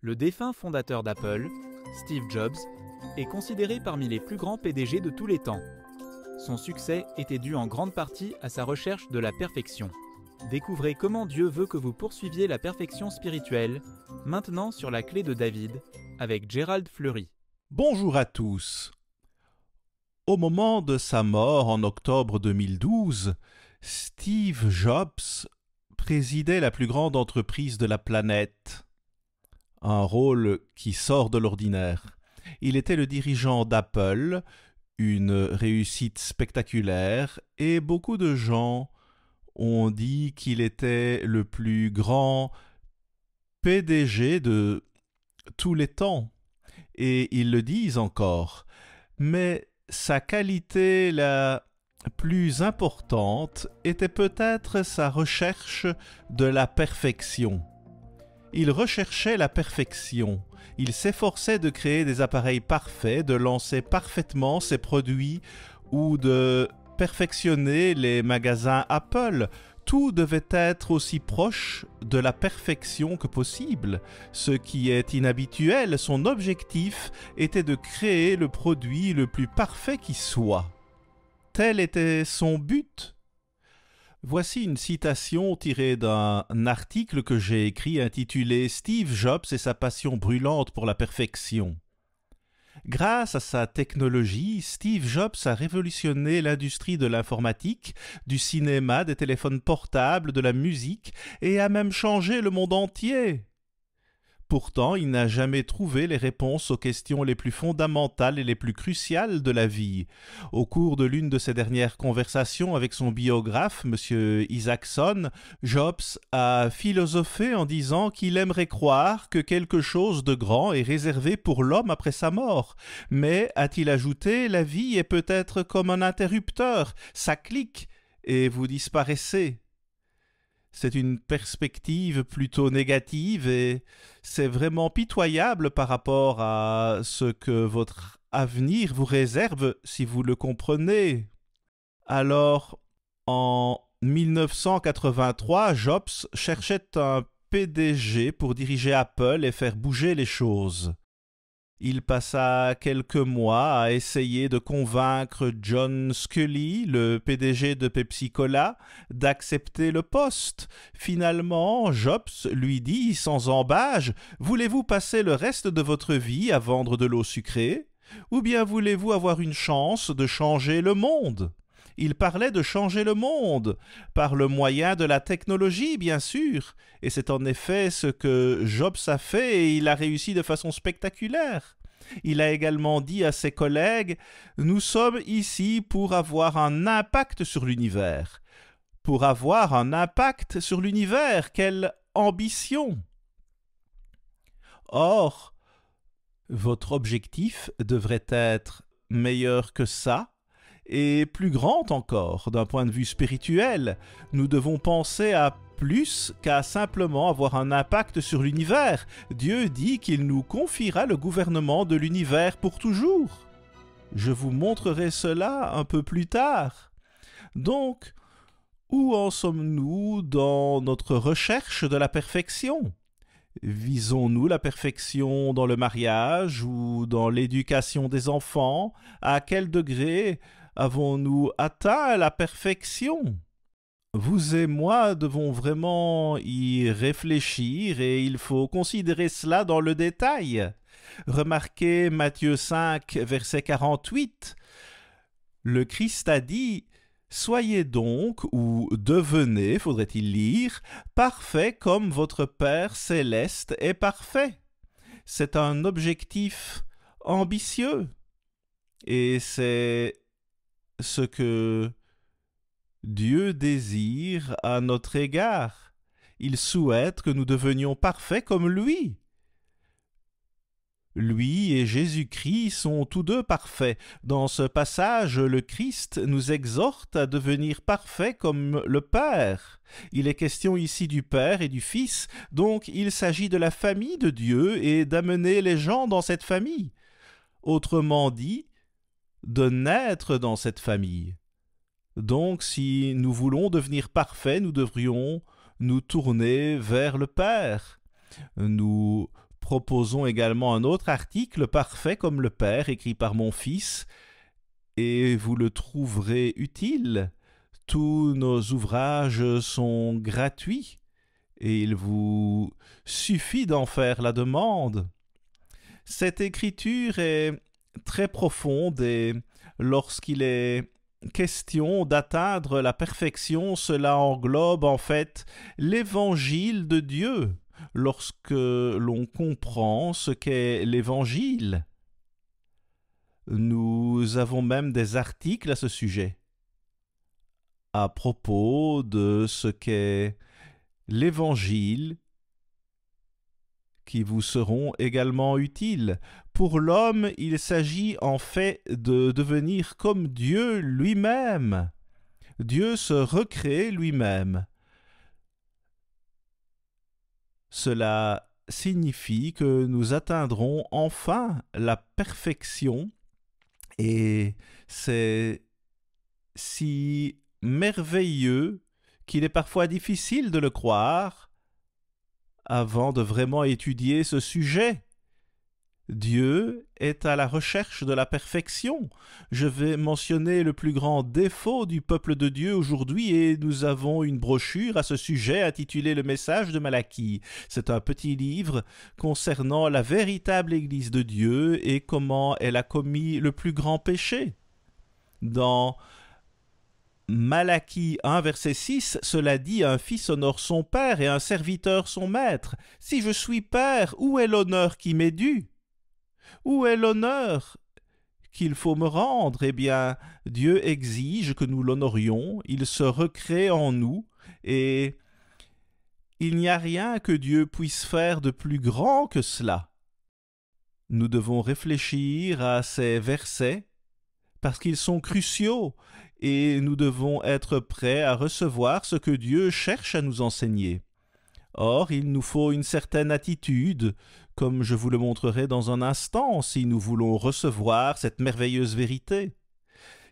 Le défunt fondateur d'Apple, Steve Jobs, est considéré parmi les plus grands PDG de tous les temps. Son succès était dû en grande partie à sa recherche de la perfection. Découvrez comment Dieu veut que vous poursuiviez la perfection spirituelle, maintenant sur la clé de David, avec Gérald Fleury. Bonjour à tous. Au moment de sa mort en octobre 2012, Steve Jobs présidait la plus grande entreprise de la planète. Un rôle qui sort de l'ordinaire. Il était le dirigeant d'Apple, une réussite spectaculaire, et beaucoup de gens ont dit qu'il était le plus grand PDG de tous les temps. Et ils le disent encore. Mais sa qualité la plus importante était peut-être sa recherche de la perfection. Il recherchait la perfection. Il s'efforçait de créer des appareils parfaits, de lancer parfaitement ses produits ou de perfectionner les magasins Apple. Tout devait être aussi proche de la perfection que possible, ce qui est inhabituel. Son objectif était de créer le produit le plus parfait qui soit. Tel était son but. Voici une citation tirée d'un article que j'ai écrit intitulé « Steve Jobs et sa passion brûlante pour la perfection ». Grâce à sa technologie, Steve Jobs a révolutionné l'industrie de l'informatique, du cinéma, des téléphones portables, de la musique et a même changé le monde entier. Pourtant, il n'a jamais trouvé les réponses aux questions les plus fondamentales et les plus cruciales de la vie. Au cours de l'une de ses dernières conversations avec son biographe, M. Isaacson, Jobs a philosophé en disant qu'il aimerait croire que quelque chose de grand est réservé pour l'homme après sa mort. Mais, a-t-il ajouté, la vie est peut-être comme un interrupteur, ça clique et vous disparaissez. C'est une perspective plutôt négative et c'est vraiment pitoyable par rapport à ce que votre avenir vous réserve si vous le comprenez. Alors, en 1983, Jobs cherchait un PDG pour diriger Apple et faire bouger les choses. Il passa quelques mois à essayer de convaincre John Sculley, le PDG de Pepsi-Cola, d'accepter le poste. Finalement, Jobs lui dit sans ambages « Voulez-vous passer le reste de votre vie à vendre de l'eau sucrée? Ou bien voulez-vous avoir une chance de changer le monde ?» Il parlait de changer le monde, par le moyen de la technologie, bien sûr, et c'est en effet ce que Jobs a fait et il a réussi de façon spectaculaire. Il a également dit à ses collègues « Nous sommes ici pour avoir un impact sur l'univers. » Pour avoir un impact sur l'univers, quelle ambition! Or, votre objectif devrait être meilleur que ça, et plus grand encore d'un point de vue spirituel. Nous devons penser à plus qu'à simplement avoir un impact sur l'univers. Dieu dit qu'il nous confiera le gouvernement de l'univers pour toujours. Je vous montrerai cela un peu plus tard. Donc, où en sommes-nous dans notre recherche de la perfection ? Visons-nous la perfection dans le mariage ou dans l'éducation des enfants? À quel degré avons-nous atteint la perfection? Vous et moi devons vraiment y réfléchir et il faut considérer cela dans le détail. Remarquez Matthieu 5, verset 48. Le Christ a dit « Soyez donc, ou devenez, faudrait-il lire, parfaits comme votre Père céleste est parfait. » C'est un objectif ambitieux et c'est ce que Dieu désire à notre égard. Il souhaite que nous devenions parfaits comme lui. Lui et Jésus-Christ sont tous deux parfaits. Dans ce passage, le Christ nous exhorte à devenir parfaits comme le Père. Il est question ici du Père et du Fils, donc il s'agit de la famille de Dieu et d'amener les gens dans cette famille. Autrement dit, de naître dans cette famille. Donc, si nous voulons devenir parfaits, nous devrions nous tourner vers le Père. Nous proposons également un autre article parfait comme le Père, écrit par mon Fils, et vous le trouverez utile. Tous nos ouvrages sont gratuits et il vous suffit d'en faire la demande. Cette écriture est très profonde et lorsqu'il est question d'atteindre la perfection, cela englobe en fait l'évangile de Dieu. Lorsque l'on comprend ce qu'est l'évangile, nous avons même des articles à ce sujet à propos de ce qu'est l'évangile qui vous seront également utiles. Pour l'homme, il s'agit en fait de devenir comme Dieu lui-même. Dieu se recrée lui-même. Cela signifie que nous atteindrons enfin la perfection et c'est si merveilleux qu'il est parfois difficile de le croire avant de vraiment étudier ce sujet. Dieu est à la recherche de la perfection. Je vais mentionner le plus grand défaut du peuple de Dieu aujourd'hui et nous avons une brochure à ce sujet intitulée Le message de Malachie. C'est un petit livre concernant la véritable Église de Dieu et comment elle a commis le plus grand péché. Dans Malachie 1, verset 6, cela dit « Un fils honore son père et un serviteur son maître. Si je suis père, où est l'honneur qui m'est dû ? Où est l'honneur qu'il faut me rendre ? Eh bien, Dieu exige que nous l'honorions, il se recrée en nous, et il n'y a rien que Dieu puisse faire de plus grand que cela. Nous devons réfléchir à ces versets, parce qu'ils sont cruciaux, et nous devons être prêts à recevoir ce que Dieu cherche à nous enseigner. Or, il nous faut une certaine attitude, comme je vous le montrerai dans un instant, si nous voulons recevoir cette merveilleuse vérité.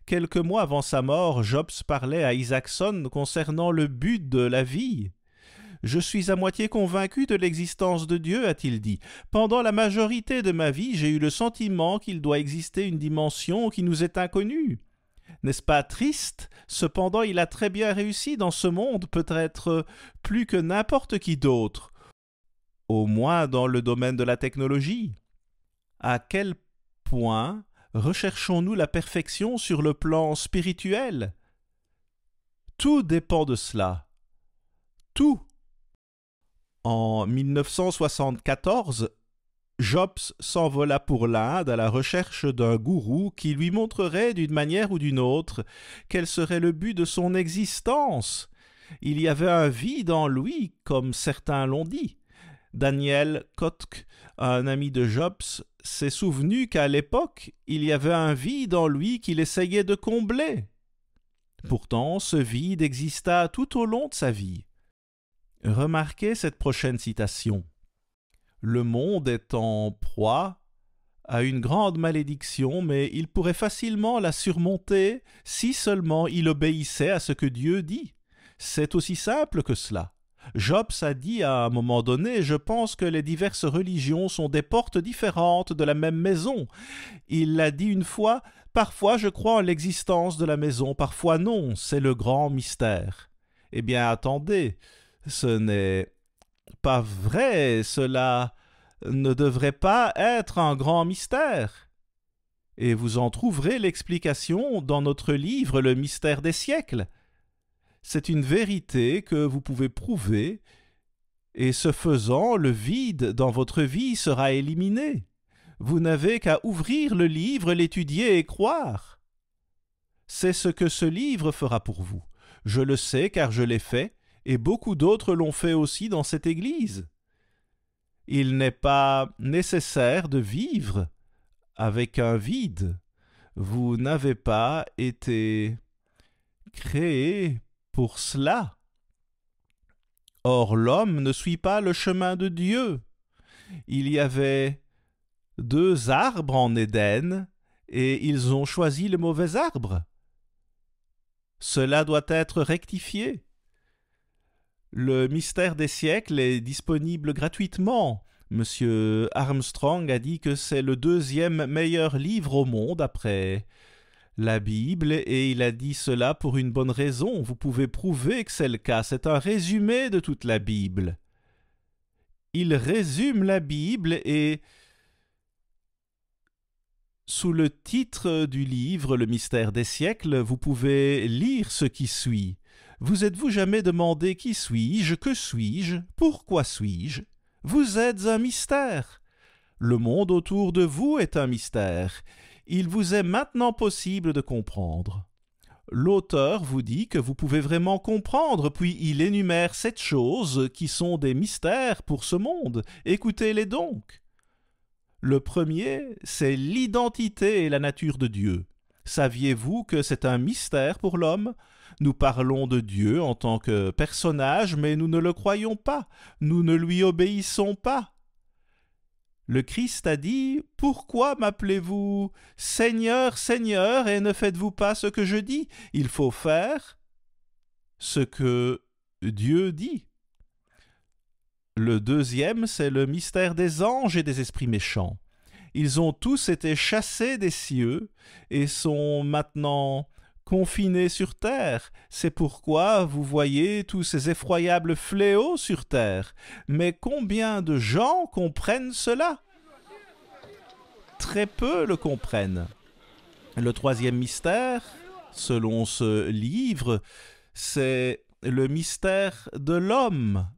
Quelques mois avant sa mort, Jobs parlait à Isaacson concernant le but de la vie. « Je suis à moitié convaincu de l'existence de Dieu, a-t-il dit. Pendant la majorité de ma vie, j'ai eu le sentiment qu'il doit exister une dimension qui nous est inconnue. N'est-ce pas triste ? Cependant, il a très bien réussi dans ce monde, peut-être plus que n'importe qui d'autre, au moins dans le domaine de la technologie. À quel point recherchons-nous la perfection sur le plan spirituel ? Tout dépend de cela. Tout. En 1974, Jobs s'envola pour l'Inde à la recherche d'un gourou qui lui montrerait d'une manière ou d'une autre quel serait le but de son existence. Il y avait un vide en lui, comme certains l'ont dit. Daniel Kotk, un ami de Jobs, s'est souvenu qu'à l'époque, il y avait un vide en lui qu'il essayait de combler. Pourtant, ce vide exista tout au long de sa vie. Remarquez cette prochaine citation. « Le monde est en proie à une grande malédiction, mais il pourrait facilement la surmonter si seulement il obéissait à ce que Dieu dit. C'est aussi simple que cela. » Jobs a dit à un moment donné « Je pense que les diverses religions sont des portes différentes de la même maison. » Il l'a dit une fois « Parfois je crois en l'existence de la maison, parfois non, c'est le grand mystère. » Eh bien attendez, ce n'est pas vrai, cela ne devrait pas être un grand mystère. Et vous en trouverez l'explication dans notre livre « Le mystère des siècles ». C'est une vérité que vous pouvez prouver, et ce faisant, le vide dans votre vie sera éliminé. Vous n'avez qu'à ouvrir le livre, l'étudier et croire. C'est ce que ce livre fera pour vous. Je le sais car je l'ai fait, et beaucoup d'autres l'ont fait aussi dans cette Église. Il n'est pas nécessaire de vivre avec un vide. Vous n'avez pas été créé pour cela. Or, l'homme ne suit pas le chemin de Dieu. Il y avait 2 arbres en Éden, et ils ont choisi le mauvais arbre. Cela doit être rectifié. Le mystère des siècles est disponible gratuitement. Monsieur Armstrong a dit que c'est le 2e meilleur livre au monde après la Bible, et il a dit cela pour une bonne raison. Vous pouvez prouver que c'est le cas. C'est un résumé de toute la Bible. Il résume la Bible et sous le titre du livre « Le mystère des siècles », vous pouvez lire ce qui suit. Vous êtes-vous jamais demandé qui suis-je, que suis-je, pourquoi suis-je? Vous êtes un mystère. Le monde autour de vous est un mystère. Il vous est maintenant possible de comprendre. L'auteur vous dit que vous pouvez vraiment comprendre, puis il énumère 7 choses qui sont des mystères pour ce monde. Écoutez-les donc. Le premier, c'est l'identité et la nature de Dieu. Saviez-vous que c'est un mystère pour l'homme? Nous parlons de Dieu en tant que personnage, mais nous ne le croyons pas. Nous ne lui obéissons pas. Le Christ a dit « Pourquoi m'appelez-vous Seigneur, Seigneur, et ne faites-vous pas ce que je dis ?» Il faut faire ce que Dieu dit. Le deuxième, c'est le mystère des anges et des esprits méchants. Ils ont tous été chassés des cieux et sont maintenant confinés sur terre. C'est pourquoi vous voyez tous ces effroyables fléaux sur terre. Mais combien de gens comprennent cela? Très peu le comprennent. Le troisième mystère, selon ce livre, c'est le mystère de l'homme.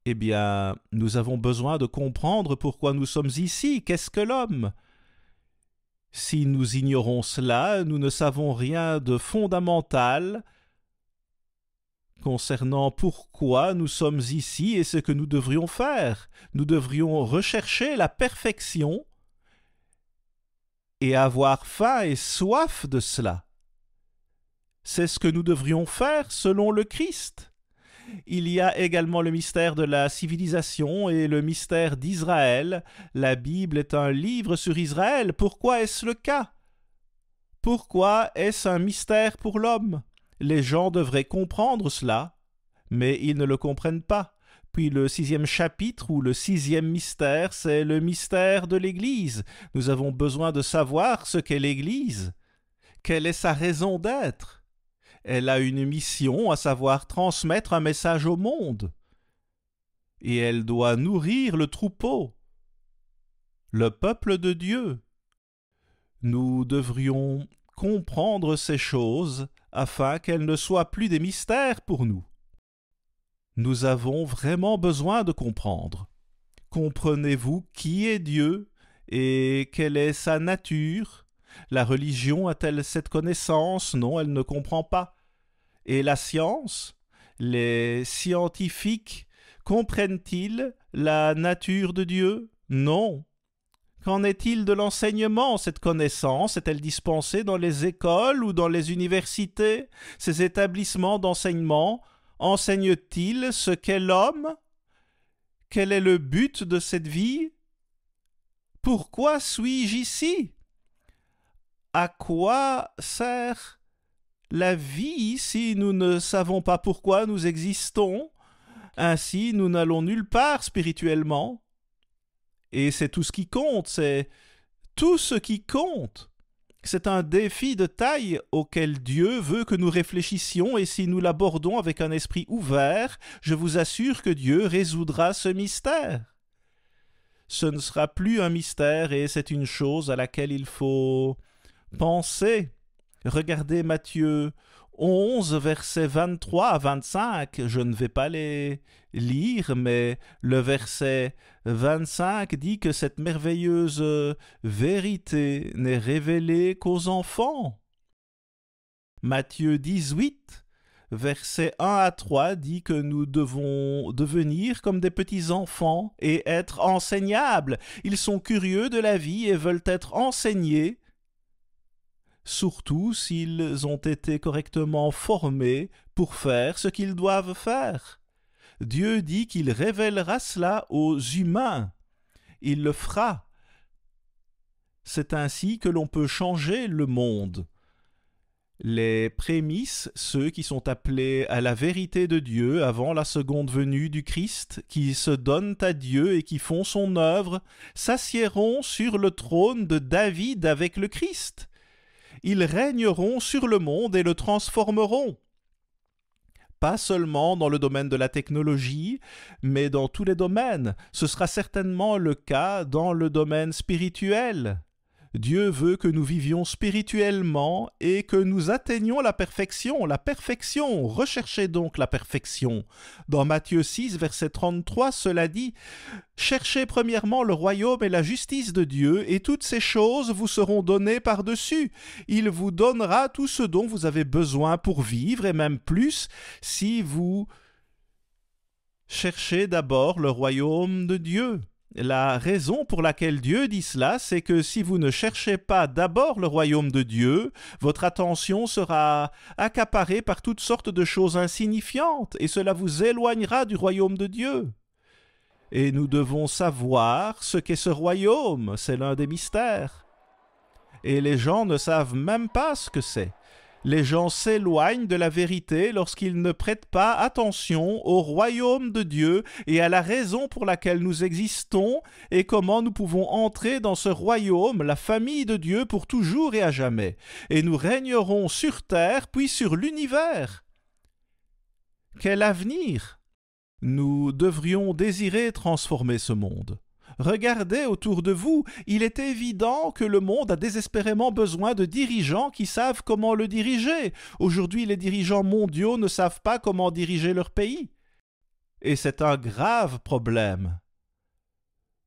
Eh bien, nous avons besoin de comprendre pourquoi nous sommes ici. Qu'est-ce que l'homme? Si nous ignorons cela, nous ne savons rien de fondamental concernant pourquoi nous sommes ici et ce que nous devrions faire. Nous devrions rechercher la perfection et avoir faim et soif de cela. C'est ce que nous devrions faire selon le Christ. Il y a également le mystère de la civilisation et le mystère d'Israël. La Bible est un livre sur Israël. Pourquoi est-ce le cas? Pourquoi est-ce un mystère pour l'homme? Les gens devraient comprendre cela, mais ils ne le comprennent pas. Puis le 6e chapitre ou le 6e mystère, c'est le mystère de l'Église. Nous avons besoin de savoir ce qu'est l'Église. Quelle est sa raison d'être? Elle a une mission, à savoir transmettre un message au monde. Et elle doit nourrir le troupeau, le peuple de Dieu. Nous devrions comprendre ces choses afin qu'elles ne soient plus des mystères pour nous. Nous avons vraiment besoin de comprendre. Comprenez-vous qui est Dieu et quelle est sa nature? La religion a-t-elle cette connaissance? Non, elle ne comprend pas. Et la science? Les scientifiques comprennent-ils la nature de Dieu? Non. Qu'en est-il de l'enseignement? Cette connaissance est-elle dispensée dans les écoles ou dans les universités? Ces établissements d'enseignement enseignent-ils ce qu'est l'homme? Quel est le but de cette vie? Pourquoi suis-je ici? À quoi sert la vie si nous ne savons pas pourquoi nous existons? Ainsi, nous n'allons nulle part spirituellement. Et c'est tout ce qui compte, c'est tout ce qui compte. C'est un défi de taille auquel Dieu veut que nous réfléchissions, et si nous l'abordons avec un esprit ouvert, je vous assure que Dieu résoudra ce mystère. Ce ne sera plus un mystère, et c'est une chose à laquelle il faut penser. Regardez Matthieu 11, versets 23 à 25. Je ne vais pas les lire, mais le verset 25 dit que cette merveilleuse vérité n'est révélée qu'aux enfants. Matthieu 18, versets 1 à 3 dit que nous devons devenir comme des petits enfants et être enseignables. Ils sont curieux de la vie et veulent être enseignés, surtout s'ils ont été correctement formés pour faire ce qu'ils doivent faire. Dieu dit qu'il révélera cela aux humains. Il le fera. C'est ainsi que l'on peut changer le monde. Les prémices, ceux qui sont appelés à la vérité de Dieu avant la seconde venue du Christ, qui se donnent à Dieu et qui font son œuvre, s'assiéront sur le trône de David avec le Christ. Ils régneront sur le monde et le transformeront. Pas seulement dans le domaine de la technologie, mais dans tous les domaines. Ce sera certainement le cas dans le domaine spirituel. Dieu veut que nous vivions spirituellement et que nous atteignions la perfection. La perfection, recherchez donc la perfection. Dans Matthieu 6, verset 33, cela dit « Cherchez premièrement le royaume et la justice de Dieu, et toutes ces choses vous seront données par-dessus. Il vous donnera tout ce dont vous avez besoin pour vivre, et même plus, si vous cherchez d'abord le royaume de Dieu. » La raison pour laquelle Dieu dit cela, c'est que si vous ne cherchez pas d'abord le royaume de Dieu, votre attention sera accaparée par toutes sortes de choses insignifiantes, et cela vous éloignera du royaume de Dieu. Et nous devons savoir ce qu'est ce royaume, c'est l'un des mystères. Et les gens ne savent même pas ce que c'est. Les gens s'éloignent de la vérité lorsqu'ils ne prêtent pas attention au royaume de Dieu et à la raison pour laquelle nous existons et comment nous pouvons entrer dans ce royaume, la famille de Dieu, pour toujours et à jamais. Et nous régnerons sur terre puis sur l'univers. Quel avenir! Nous devrions désirer transformer ce monde. Regardez autour de vous, il est évident que le monde a désespérément besoin de dirigeants qui savent comment le diriger. Aujourd'hui, les dirigeants mondiaux ne savent pas comment diriger leur pays. Et c'est un grave problème.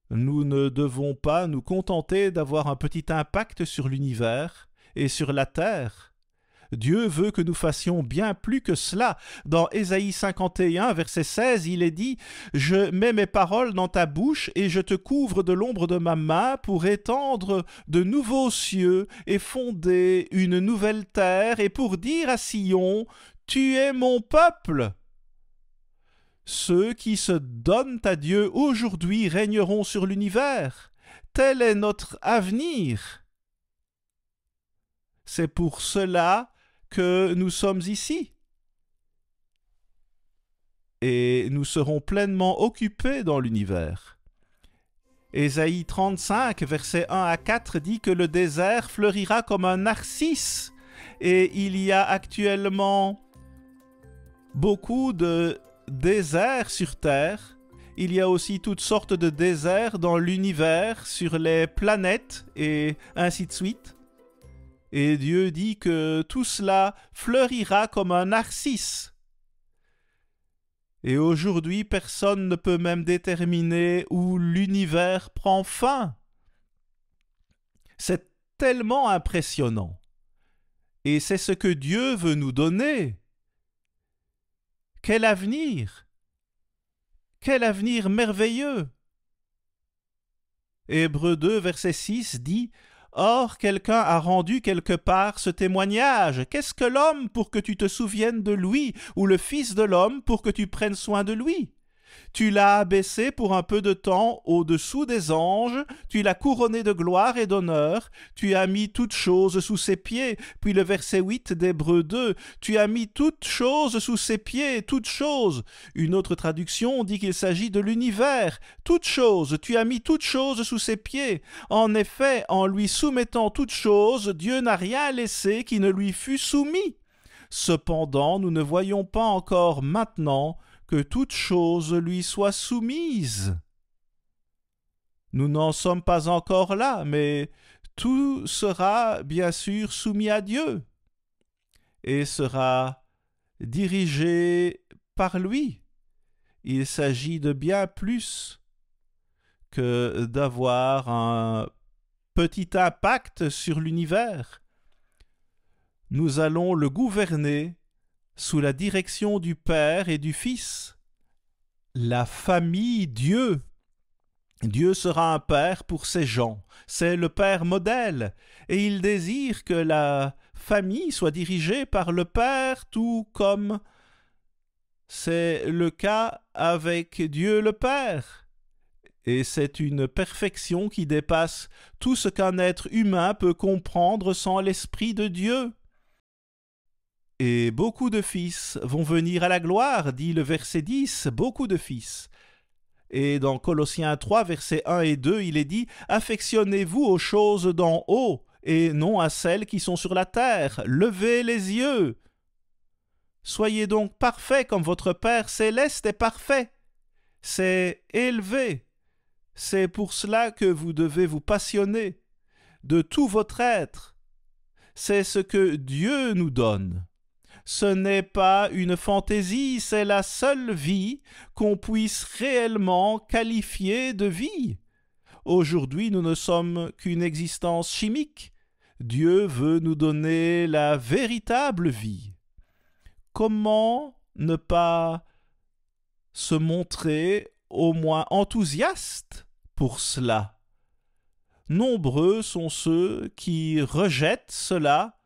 Nous ne devons pas nous contenter d'avoir un petit impact sur l'univers et sur la terre. Dieu veut que nous fassions bien plus que cela. Dans Ésaïe 51, verset 16, il est dit « Je mets mes paroles dans ta bouche et je te couvre de l'ombre de ma main pour étendre de nouveaux cieux et fonder une nouvelle terre et pour dire à Sion « Tu es mon peuple ». Ceux qui se donnent à Dieu aujourd'hui régneront sur l'univers. Tel est notre avenir. C'est pour cela que nous sommes ici. Et nous serons pleinement occupés dans l'univers. Ésaïe 35, versets 1 à 4 dit que le désert fleurira comme un narcisse. Et il y a actuellement beaucoup de déserts sur Terre. Il y a aussi toutes sortes de déserts dans l'univers, sur les planètes et ainsi de suite. Et Dieu dit que tout cela fleurira comme un narcisse. Et aujourd'hui, personne ne peut même déterminer où l'univers prend fin. C'est tellement impressionnant. Et c'est ce que Dieu veut nous donner. Quel avenir! Quel avenir merveilleux! Hébreux 2, verset 6 dit « Or, quelqu'un a rendu quelque part ce témoignage. Qu'est-ce que l'homme pour que tu te souviennes de lui, ou le Fils de l'homme pour que tu prennes soin de lui? Tu l'as abaissé pour un peu de temps au-dessous des anges, tu l'as couronné de gloire et d'honneur, tu as mis toutes choses sous ses pieds. » Puis le verset 8 d'Hébreux 2, « Tu as mis toutes choses sous ses pieds, toutes choses. » Une autre traduction dit qu'il s'agit de l'univers. Toutes choses, tu as mis toutes choses sous ses pieds. En effet, en lui soumettant toutes choses, Dieu n'a rien laissé qui ne lui fût soumis. Cependant, nous ne voyons pas encore maintenant que toute chose lui soit soumise. Nous n'en sommes pas encore là, mais tout sera bien sûr soumis à Dieu et sera dirigé par lui. Il s'agit de bien plus que d'avoir un petit impact sur l'univers. Nous allons le gouverner sous la direction du Père et du Fils. La famille Dieu. Dieu sera un Père pour ses gens. C'est le Père modèle. Et il désire que la famille soit dirigée par le Père, tout comme c'est le cas avec Dieu le Père. Et c'est une perfection qui dépasse tout ce qu'un être humain peut comprendre sans l'Esprit de Dieu. Et beaucoup de fils vont venir à la gloire, dit le verset 10, beaucoup de fils. Et dans Colossiens 3, versets 1 et 2, il est dit « Affectionnez-vous aux choses d'en haut, et non à celles qui sont sur la terre. Levez les yeux. Soyez donc parfaits comme votre Père céleste est parfait. » C'est élevé. C'est pour cela que vous devez vous passionner de tout votre être. C'est ce que Dieu nous donne. Ce n'est pas une fantaisie, c'est la seule vie qu'on puisse réellement qualifier de vie. Aujourd'hui, nous ne sommes qu'une existence chimique. Dieu veut nous donner la véritable vie. Comment ne pas se montrer au moins enthousiaste pour cela? Nombreux sont ceux qui rejettent cela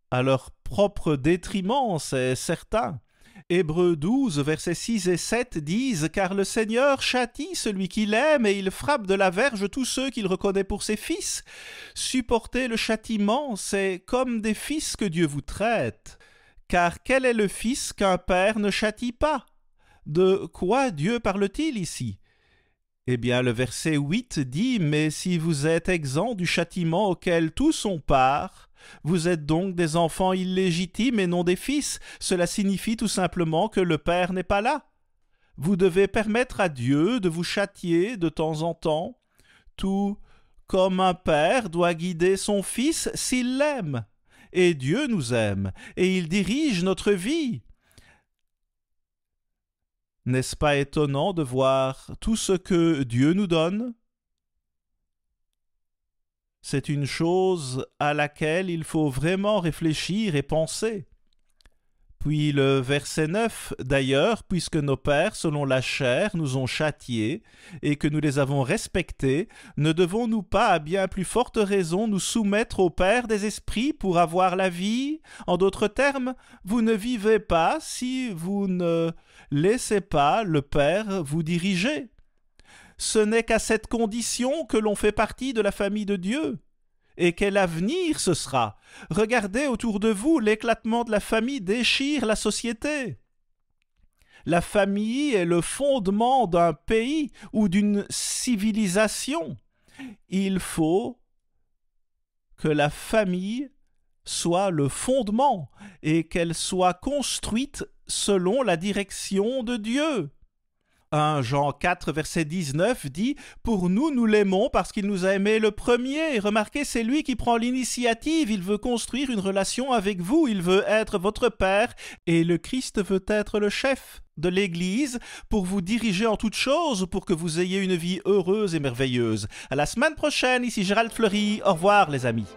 à leur propre détriment, c'est certain. Hébreux 12, versets 6 et 7 disent « Car le Seigneur châtie celui qu'il aime et il frappe de la verge tous ceux qu'il reconnaît pour ses fils. Supporter le châtiment, c'est comme des fils que Dieu vous traite. Car quel est le fils qu'un père ne châtie pas? De quoi Dieu parle-t-il ici? » Eh bien, le verset 8 dit « Mais si vous êtes exempts du châtiment auquel tous ont part, vous êtes donc des enfants illégitimes et non des fils. Cela signifie tout simplement que le Père n'est pas là. Vous devez permettre à Dieu de vous châtier de temps en temps, tout comme un père doit guider son fils s'il l'aime. Et Dieu nous aime, et il dirige notre vie. » N'est-ce pas étonnant de voir tout ce que Dieu nous donne? C'est une chose à laquelle il faut vraiment réfléchir et penser. Puis le verset 9, « D'ailleurs, puisque nos pères, selon la chair, nous ont châtiés, et que nous les avons respectés, ne devons-nous pas à bien plus forte raison nous soumettre au Père des esprits pour avoir la vie? En d'autres termes, vous ne vivez pas si vous ne laissez pas le Père vous diriger. Ce n'est qu'à cette condition que l'on fait partie de la famille de Dieu. Et quel avenir ce sera? Regardez autour de vous, l'éclatement de la famille déchire la société. La famille est le fondement d'un pays ou d'une civilisation. Il faut que la famille soit le fondement et qu'elle soit construite selon la direction de Dieu. 1 Jean 4, verset 19 dit « Pour nous, nous l'aimons parce qu'il nous a aimés le premier. » Et remarquez, c'est lui qui prend l'initiative. Il veut construire une relation avec vous. Il veut être votre Père. Et le Christ veut être le chef de l'Église pour vous diriger en toutes choses, pour que vous ayez une vie heureuse et merveilleuse. À la semaine prochaine, ici Gérald Fleury. Au revoir les amis.